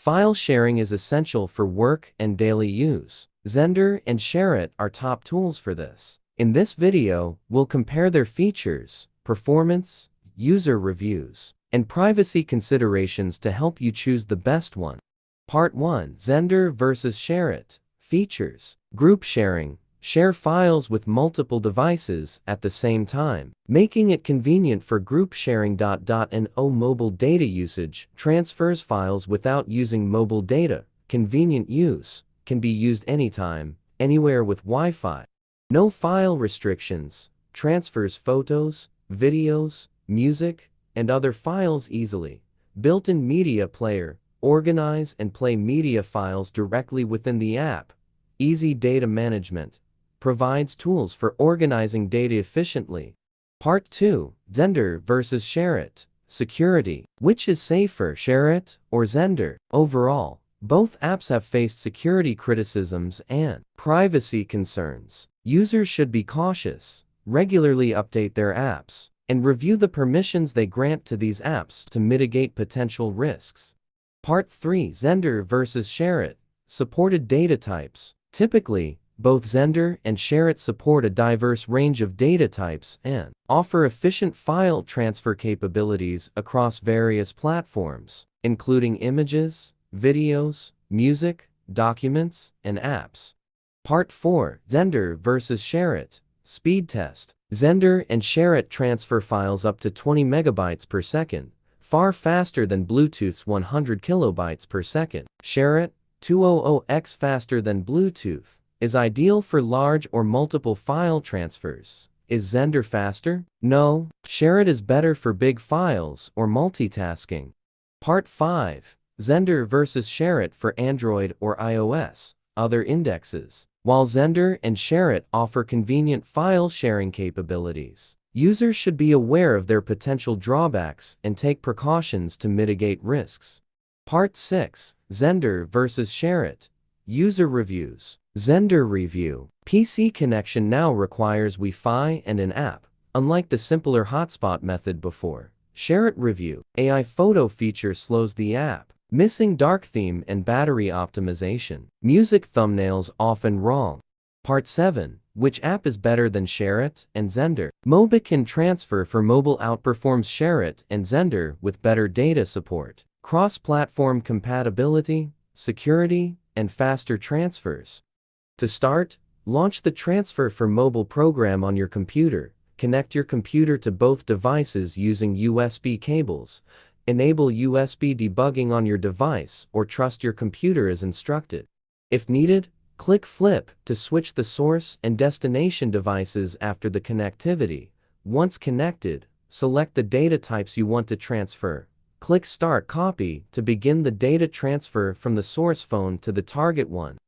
File sharing is essential for work and daily use. Xender and SHAREit are top tools for this. In this video, we'll compare their features, performance, user reviews, and privacy considerations to help you choose the best one. Part 1: Xender versus SHAREit. Features. Group sharing. Share files with multiple devices at the same time, making it convenient for group sharing. Mobile data usage. Transfers files without using mobile data. Convenient use. Can be used anytime, anywhere with Wi-Fi. No file restrictions. Transfers photos, videos, music, and other files easily. Built-in media player. Organize and play media files directly within the app. Easy data management. Provides tools for organizing data efficiently. Part 2: Xender versus SHAREit. Security. Which is safer, SHAREit or Xender? Overall, both apps have faced security criticisms and privacy concerns. Users should be cautious, regularly update their apps, and review the permissions they grant to these apps to mitigate potential risks. Part 3: Xender versus SHAREit. Supported data types. Typically, both Xender and SHAREit support a diverse range of data types and offer efficient file transfer capabilities across various platforms, including images, videos, music, documents, and apps. Part 4: Xender versus SHAREit. Speed test. Xender and SHAREit transfer files up to 20 megabytes per second, far faster than Bluetooth's 100 kilobytes per second. SHAREit, 200x faster than Bluetooth, is ideal for large or multiple file transfers. Is Xender faster? No. SHAREit is better for big files or multitasking. Part 5: Xender versus SHAREit for Android or iOS. Other indexes. While Xender and SHAREit offer convenient file sharing capabilities, users should be aware of their potential drawbacks and take precautions to mitigate risks. Part 6: Xender versus SHAREit. User reviews. Xender review. PC connection now requires Wi-Fi and an app, unlike the simpler hotspot method before. SHAREit review. AI photo feature slows the app. Missing dark theme and battery optimization. Music thumbnails often wrong. Part 7: Which app is better than SHAREit and Xender? Mobican transfer for mobile outperforms SHAREit and Xender with better data support, cross-platform compatibility, security, and faster transfers. To start, launch the Transfer for Mobile program on your computer. Connect your computer to both devices using USB cables. Enable USB debugging on your device or trust your computer as instructed. If needed, click Flip to switch the source and destination devices after the connectivity. Once connected, select the data types you want to transfer. Click Start Copy to begin the data transfer from the source phone to the target one.